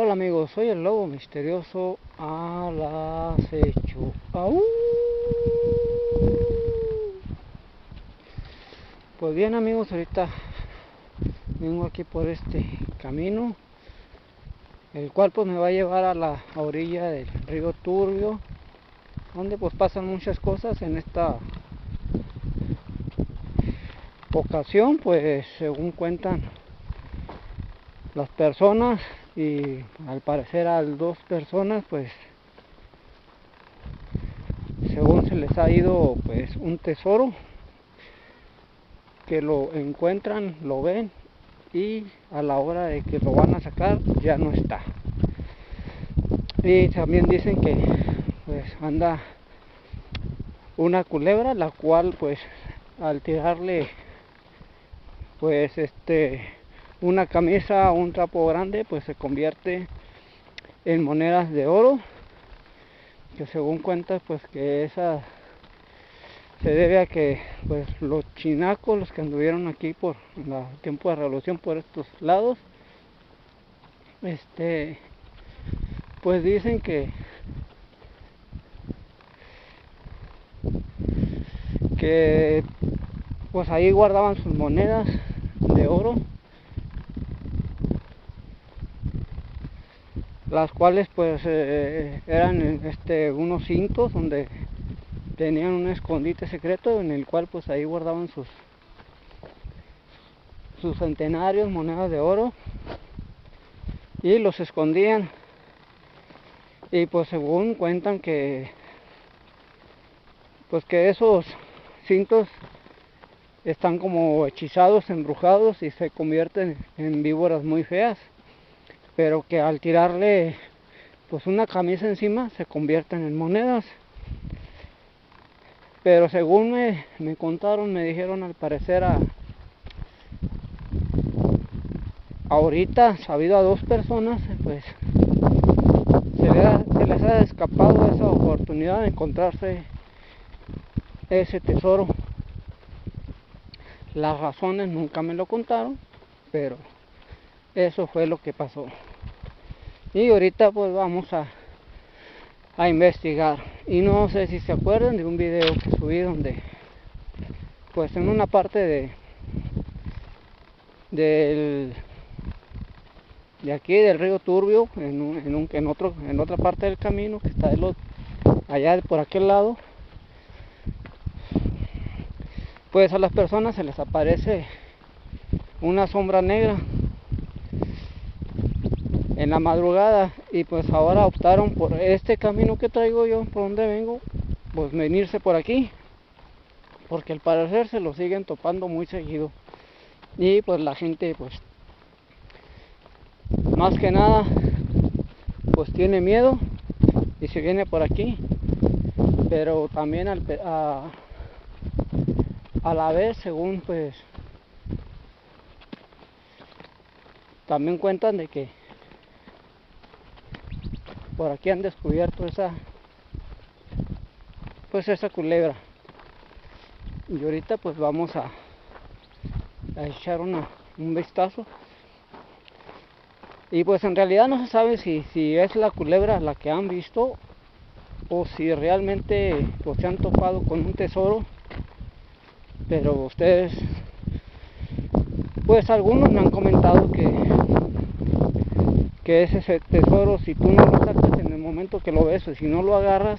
Hola amigos, soy el lobo misterioso al acecho. ¡Au! Pues bien amigos, ahorita vengo aquí por este camino, el cual pues me va a llevar a la orilla del río Turbio, donde pues pasan muchas cosas. En esta ocasión pues según cuentan las personas, y al parecer a dos personas pues según se les ha ido pues un tesoro, que lo encuentran, lo ven, y a la hora de que lo van a sacar ya no está. Y también dicen que pues anda una culebra, la cual pues al tirarle pues una camisa o un trapo grande pues se convierte en monedas de oro, que según cuentas pues que esa se debe a que pues los chinacos, los que anduvieron aquí por el tiempo de revolución por estos lados, pues dicen que pues ahí guardaban sus monedas de oro, las cuales pues eran unos cintos donde tenían un escondite secreto en el cual pues ahí guardaban sus centenarios, monedas de oro, y los escondían. Y pues según cuentan que pues que esos cintos están como hechizados, embrujados, y se convierten en víboras muy feas, pero que al tirarle pues una camisa encima se convierten en monedas. Pero según me contaron, me dijeron, al parecer ahorita sabido a dos personas pues se les ha escapado esa oportunidad de encontrarse ese tesoro. Las razones nunca me lo contaron, pero eso fue lo que pasó. Y ahorita pues vamos a investigar. Y no sé si se acuerdan de un video que subí donde pues en una parte de aquí del río Turbio, en otra parte del camino que está allá por aquel lado, pues a las personas se les aparece una sombra negra en la madrugada, y pues ahora optaron por este camino que traigo yo, por donde vengo, pues venirse por aquí, porque al parecer se lo siguen topando muy seguido. Y pues la gente pues más que nada pues tiene miedo y se viene por aquí, pero también a la vez, según pues también cuentan de que por aquí han descubierto esa culebra. Y ahorita pues vamos a echar un vistazo. Y pues en realidad no se sabe si es la culebra la que han visto, o si realmente pues se han topado con un tesoro. Pero ustedes, pues algunos me han comentado que ese tesoro, si tú no lo sacas en el momento que lo ves, o si no lo agarras,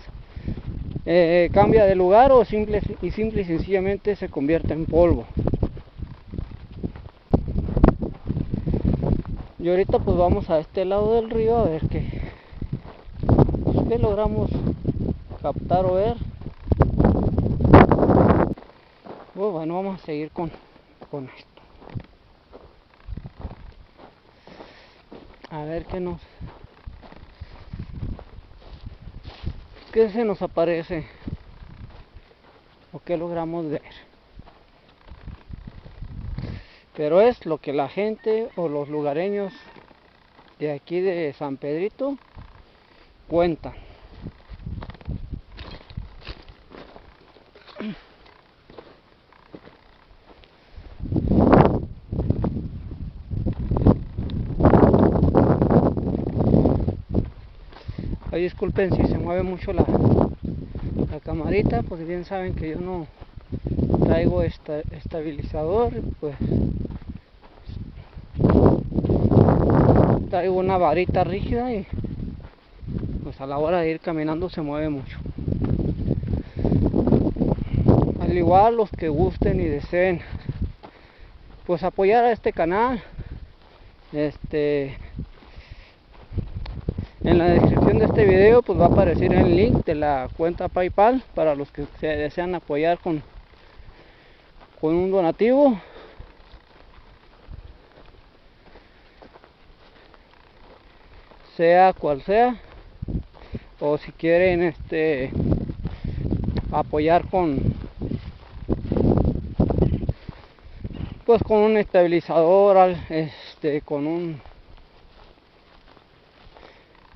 cambia de lugar, o simple y sencillamente se convierte en polvo. Y ahorita pues vamos a este lado del río a ver qué logramos captar o ver. Bueno, vamos a seguir con esto, a ver qué se nos aparece o qué logramos ver. Pero es lo que la gente o los lugareños de aquí de San Pedrito cuentan. Ahí disculpen si se mueve mucho la camarita, pues bien saben que yo no traigo estabilizador, pues traigo una varita rígida y pues a la hora de ir caminando se mueve mucho. Al igual los que gusten y deseen pues apoyar a este canal, en la descripción de este video pues va a aparecer el link de la cuenta PayPal para los que se desean apoyar con un donativo. Sea cual sea, o si quieren apoyar con un estabilizador, con un,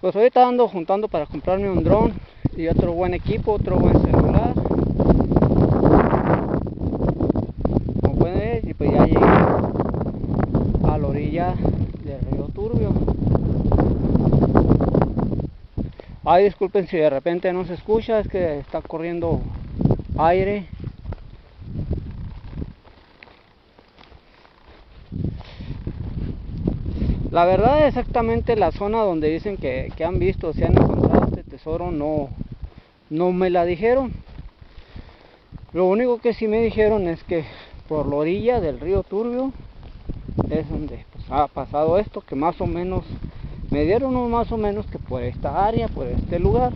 pues ahorita ando juntando para comprarme un dron y otro buen equipo, otro buen celular. Como pueden ver, y pues ya llegué a la orilla del río Turbio. Ay, disculpen si de repente no se escucha, es que está corriendo aire. La verdad, exactamente la zona donde dicen que han visto, se han encontrado este tesoro, no me la dijeron. Lo único que sí me dijeron es que por la orilla del río Turbio es donde pues, ha pasado esto, que más o menos me dieron más o menos que por esta área, por este lugar,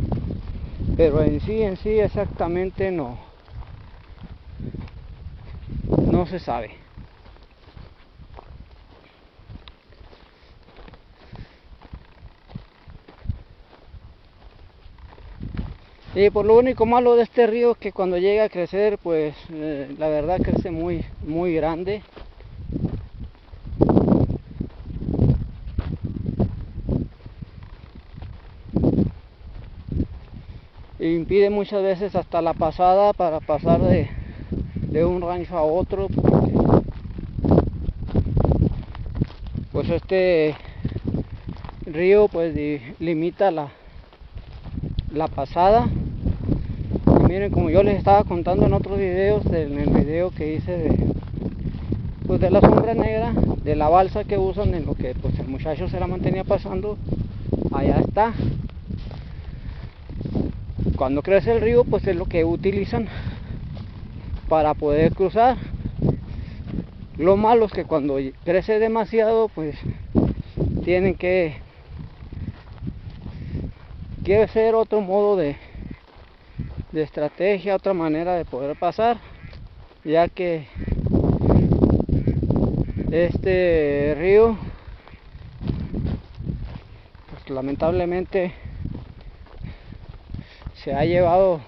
pero en sí exactamente no se sabe. Y por lo único malo de este río es que cuando llega a crecer, pues la verdad crece muy grande. E impide muchas veces hasta la pasada para pasar de un rancho a otro, porque pues este río pues limita la pasada. Y miren, como yo les estaba contando en otros videos, en el video que hice de la sombra negra, de la balsa que usan, en lo que pues el muchacho se la mantenía pasando, allá está. Cuando crece el río, pues es lo que utilizan para poder cruzar. Lo malo es que cuando crece demasiado, pues tienen que ser otro modo de estrategia, otra manera de poder pasar, ya que este río pues lamentablemente se ha llevado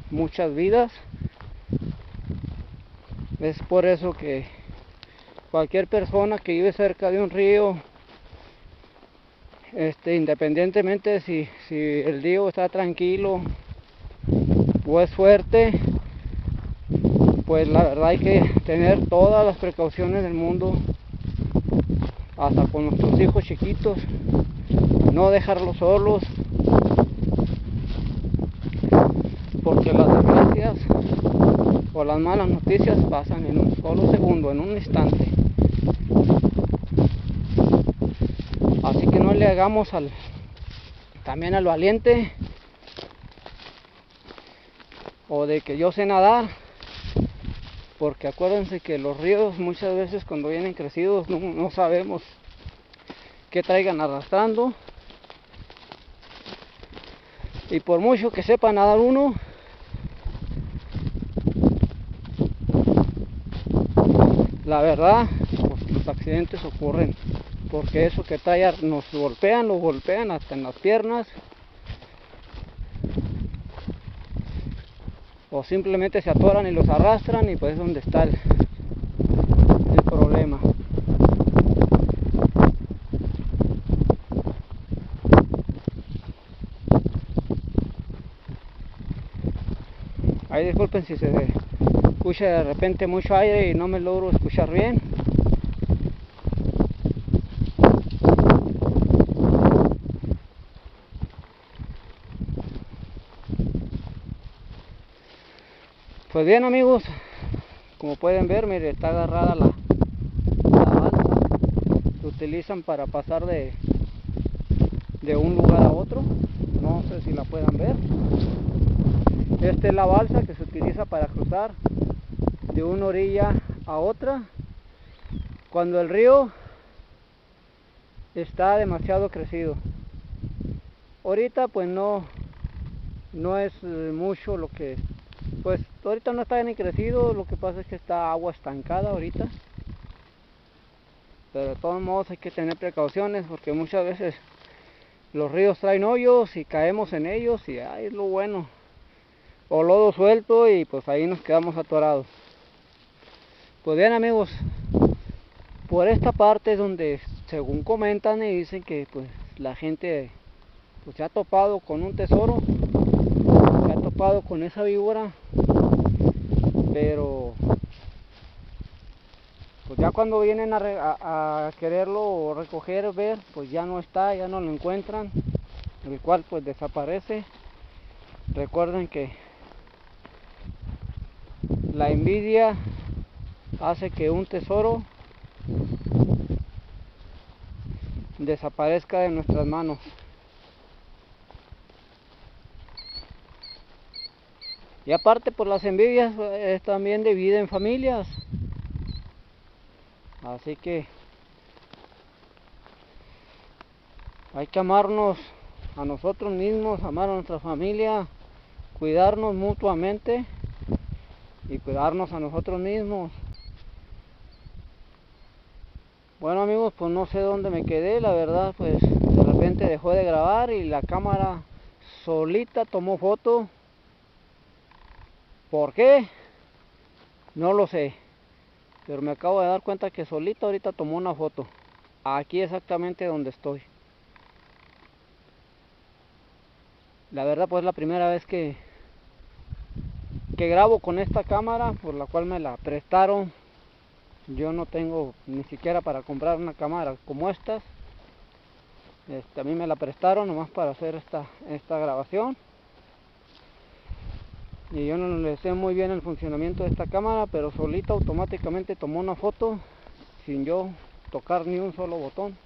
muchas vidas. Es por eso que cualquier persona que vive cerca de un río, independientemente si el río está tranquilo o es fuerte, pues la verdad hay que tener todas las precauciones del mundo, hasta con nuestros hijos chiquitos, no dejarlos solos, porque las desgracias o las malas noticias pasan en un solo segundo, en un instante. Así que no le hagamos también al valiente, o de que yo sé nadar, porque acuérdense que los ríos muchas veces cuando vienen crecidos no sabemos qué traigan arrastrando, y por mucho que sepa nadar uno, la verdad pues los accidentes ocurren, porque eso que trae nos golpean hasta en las piernas, o simplemente se atoran y los arrastran, y pues es donde está el problema. Ahí disculpen si se escucha de repente mucho aire y no me logro escuchar bien. Pues bien amigos, como pueden ver, mire, está agarrada la balsa. Se utilizan para pasar de un lugar a otro. No sé si la puedan ver. Esta es la balsa que se utiliza para cruzar de una orilla a otra cuando el río está demasiado crecido. Ahorita pues no es mucho lo que, pues ahorita no está ni crecido, lo que pasa es que está agua estancada ahorita. Pero de todos modos hay que tener precauciones porque muchas veces los ríos traen hoyos y caemos en ellos y ahí es lo bueno. O lodo suelto y pues ahí nos quedamos atorados. Pues bien amigos, por esta parte es donde según comentan y dicen que pues la gente pues se ha topado con un tesoro, se ha topado con esa víbora, pero pues ya cuando vienen a quererlo recoger, ver, pues ya no está, ya no lo encuentran, el cual pues desaparece. Recuerden que la envidia hace que un tesoro desaparezca de nuestras manos. Y aparte por las envidias es también dividen familias. Así que hay que amarnos a nosotros mismos, amar a nuestra familia, cuidarnos mutuamente y cuidarnos a nosotros mismos. Bueno amigos, pues no sé dónde me quedé, la verdad pues de repente dejó de grabar y la cámara solita tomó foto. ¿Por qué? No lo sé, pero me acabo de dar cuenta que solita ahorita tomó una foto, aquí exactamente donde estoy. La verdad pues es la primera vez que grabo con esta cámara, por la cual me la prestaron. Yo no tengo ni siquiera para comprar una cámara como estas. A mí me la prestaron nomás para hacer esta grabación. Y yo no le sé muy bien el funcionamiento de esta cámara, pero solita automáticamente tomó una foto sin yo tocar ni un solo botón.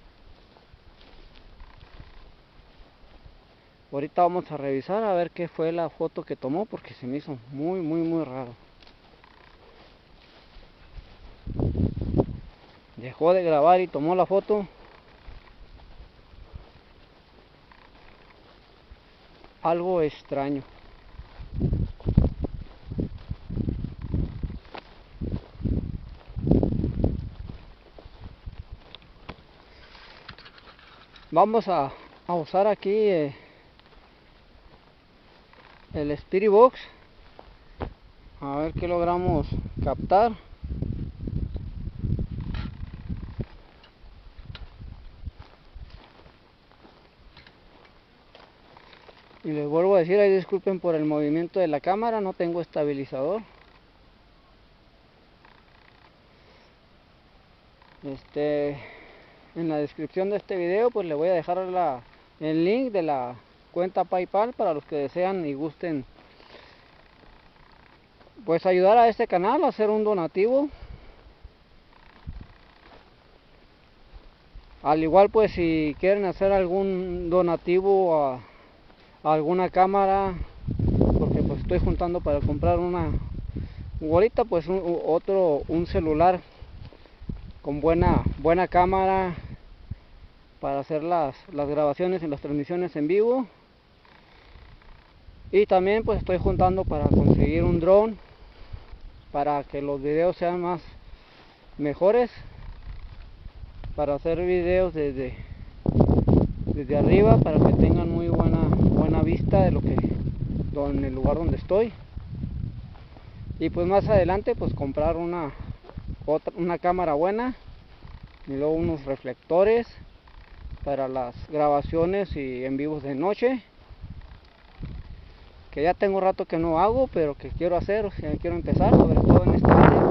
Ahorita vamos a revisar a ver qué fue la foto que tomó, porque se me hizo muy raro. Dejó de grabar y tomó la foto. Algo extraño. Vamos a usar aquí el Spirit Box, a ver qué logramos captar. Y les vuelvo a decir, ahí disculpen por el movimiento de la cámara, no tengo estabilizador. En la descripción de este video pues le voy a dejar el link de la cuenta PayPal para los que desean y gusten pues ayudar a este canal a hacer un donativo. Al igual pues si quieren hacer algún donativo a alguna cámara, porque pues estoy juntando para comprar una ahorita pues un celular con buena cámara para hacer las grabaciones y las transmisiones en vivo. Y también pues estoy juntando para conseguir un dron para que los videos sean mejores, para hacer videos desde arriba, para que tengan muy buena vista de en el lugar donde estoy. Y pues más adelante pues comprar una cámara buena y luego unos reflectores para las grabaciones y en vivos de noche, que ya tengo rato que no hago, pero que quiero hacer, o sea, quiero empezar, sobre todo en esta área,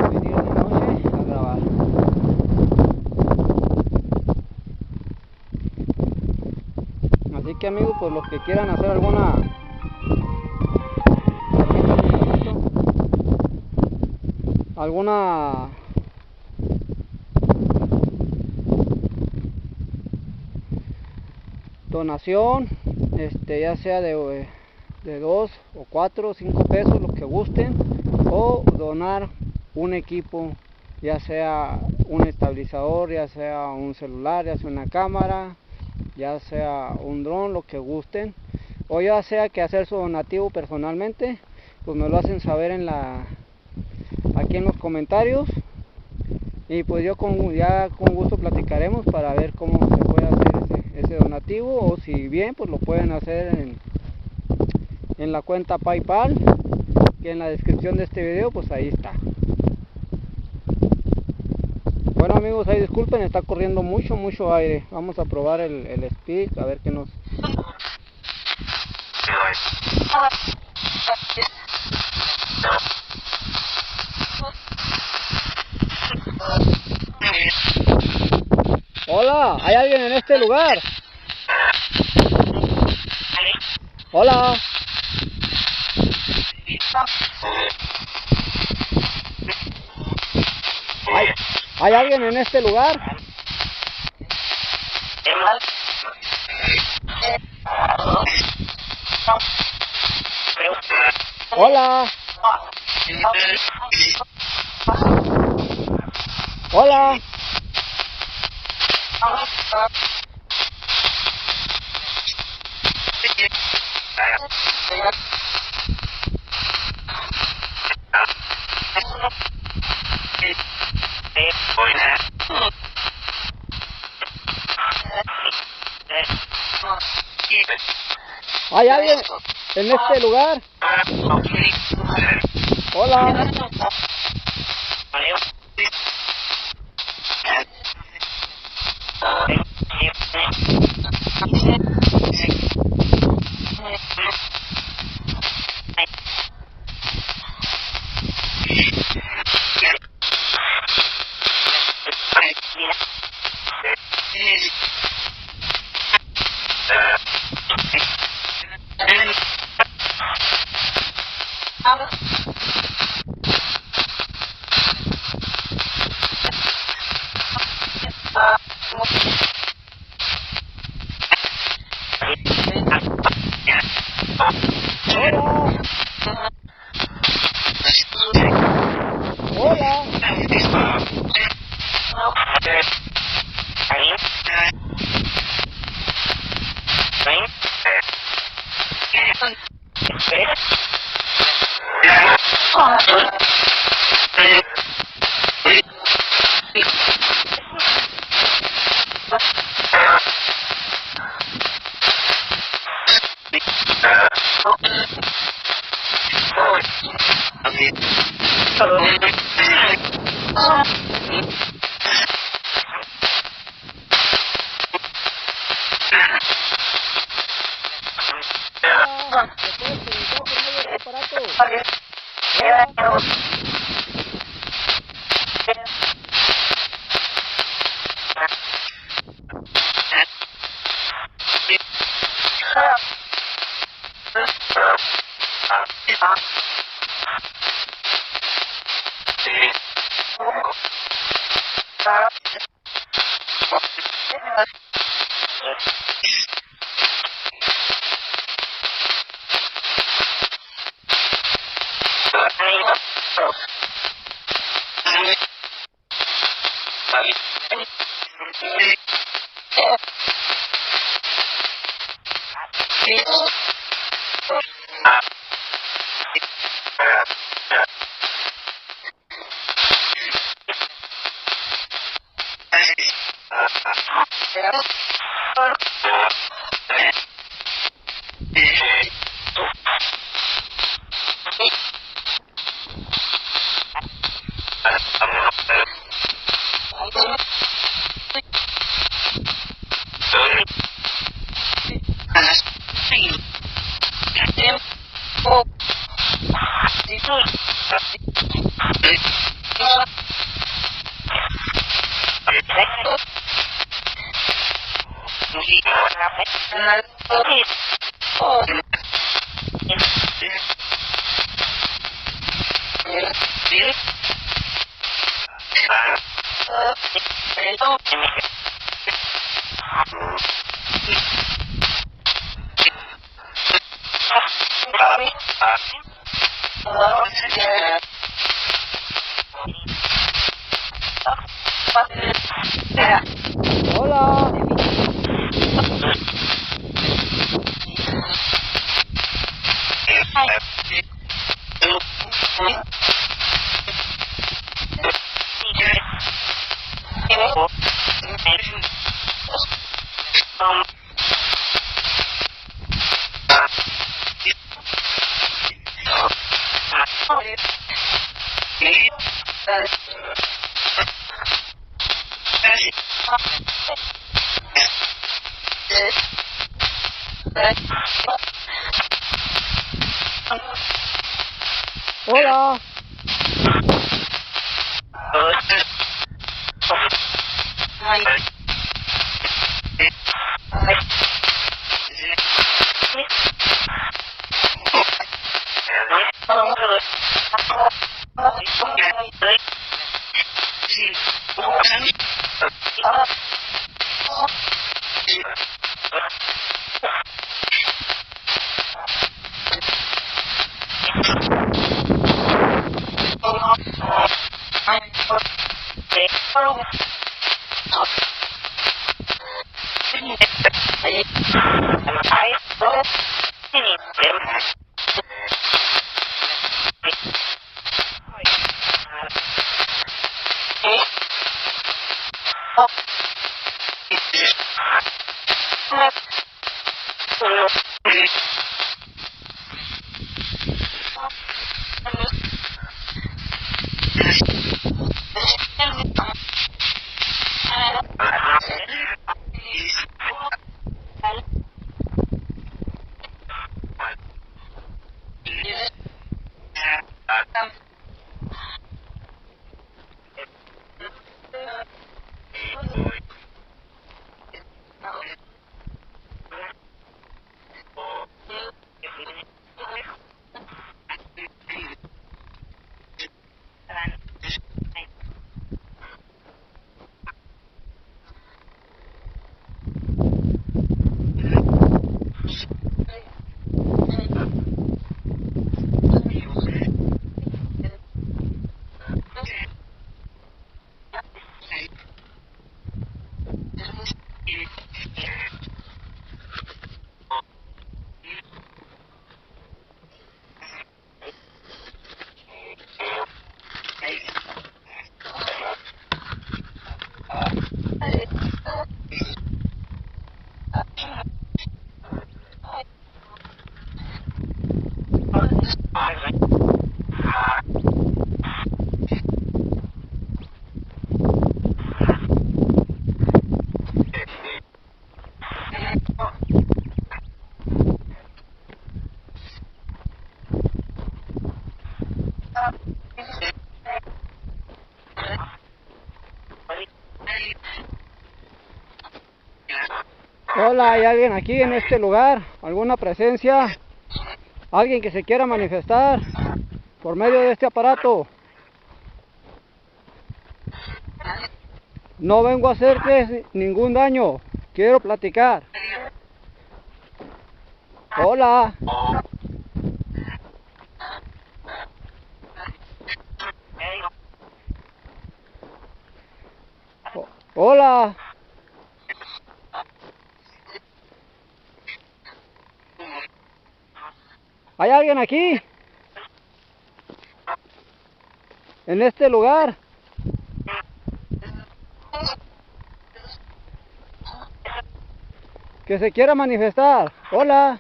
venir de noche a grabar. Así que amigos, pues los que quieran hacer alguna alguna donación, ya sea de 2 o 4 o 5 pesos, lo que gusten, o donar un equipo, ya sea un estabilizador, ya sea un celular, ya sea una cámara, ya sea un dron, lo que gusten, o ya sea que hacer su donativo personalmente, pues me lo hacen saber aquí en los comentarios, y pues yo ya con gusto platicaremos para ver cómo se puede hacer ese donativo, o si bien pues lo pueden hacer en la cuenta PayPal, que en la descripción de este video pues ahí está. Bueno amigos, ahí disculpen, está corriendo mucho aire. Vamos a probar el speak, a ver qué nos... Hola, ¿hay alguien en este lugar? Hola. ¿Hay alguien en este lugar? Hola. Hola. ¿Hay alguien en este lugar? Hola. Hola. Hola. Hola, ¿hay alguien aquí en este lugar? ¿Alguna presencia? ¿Alguien que se quiera manifestar por medio de este aparato? No vengo a hacerte ningún daño, quiero platicar. Hola. Hola. ¿Hay alguien aquí? ¿En este lugar? Que se quiera manifestar. Hola.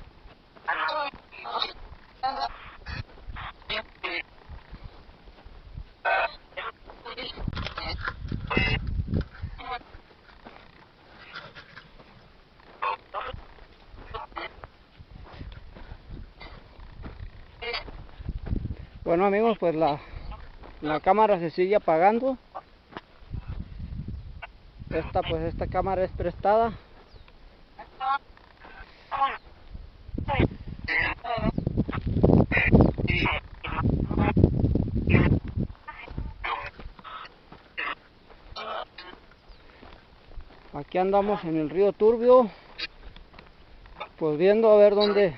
Bueno amigos, pues la cámara se sigue apagando. Esta cámara es prestada. Aquí andamos en el río Turbio, pues viendo a ver dónde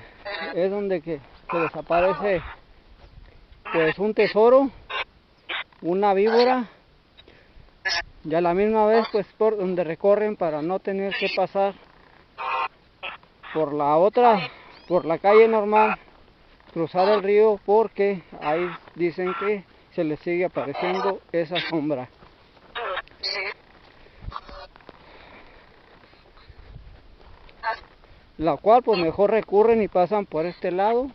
es donde que se desaparece pues un tesoro, una víbora, y a la misma vez pues por donde recorren para no tener que pasar por la calle normal, cruzar el río, porque ahí dicen que se les sigue apareciendo esa sombra. La cual pues mejor recurren y pasan por este lado,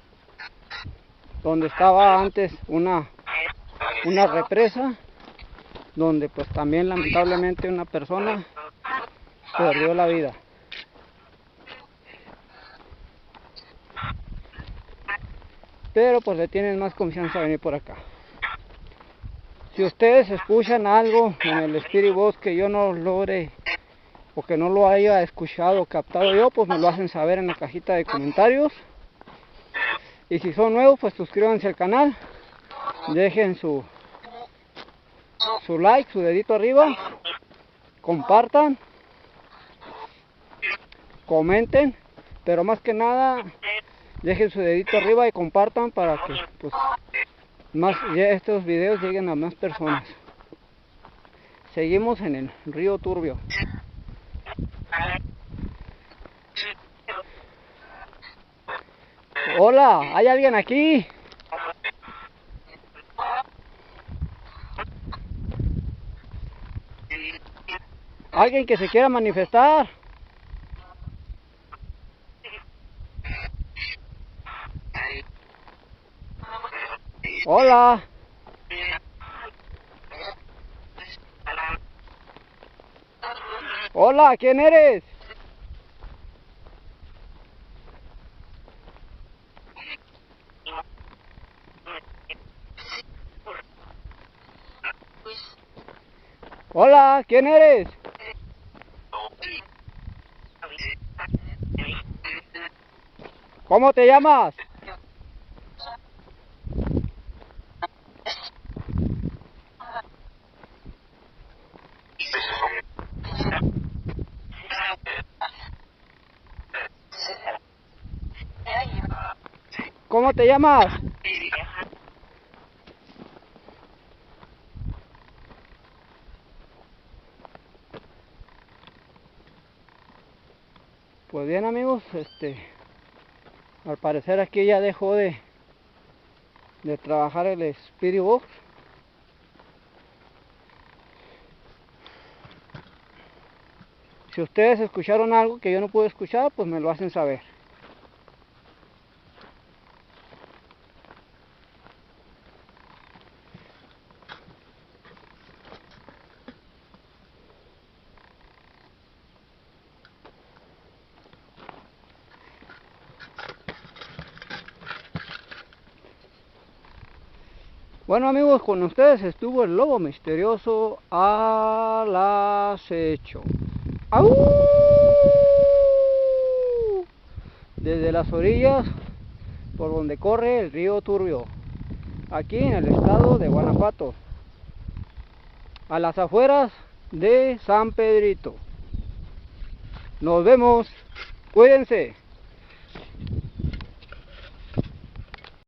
donde estaba antes una represa, donde pues también lamentablemente una persona perdió la vida. Pero pues le tienen más confianza a venir por acá. Si ustedes escuchan algo en el Spirit Box que yo no logre o que no lo haya escuchado o captado yo, pues me lo hacen saber en la cajita de comentarios. Y si son nuevos, pues suscríbanse al canal, dejen su like, su dedito arriba, compartan, comenten, pero más que nada dejen su dedito arriba y compartan para que pues estos videos lleguen a más personas. Seguimos en el río Turbio. Hola, ¿hay alguien aquí? ¿Alguien que se quiera manifestar? Hola. Hola, ¿quién eres? Hola, ¿quién eres? ¿Cómo te llamas? ¿Cómo te llamas? Pues bien amigos, al parecer aquí ya dejó de trabajar el Spirit Box. Si ustedes escucharon algo que yo no pude escuchar, pues me lo hacen saber. Bueno amigos, con ustedes estuvo el lobo misterioso al acecho. ¡Au! Desde las orillas por donde corre el río Turbio, aquí en el estado de Guanajuato, a las afueras de San Pedrito. Nos vemos, cuídense.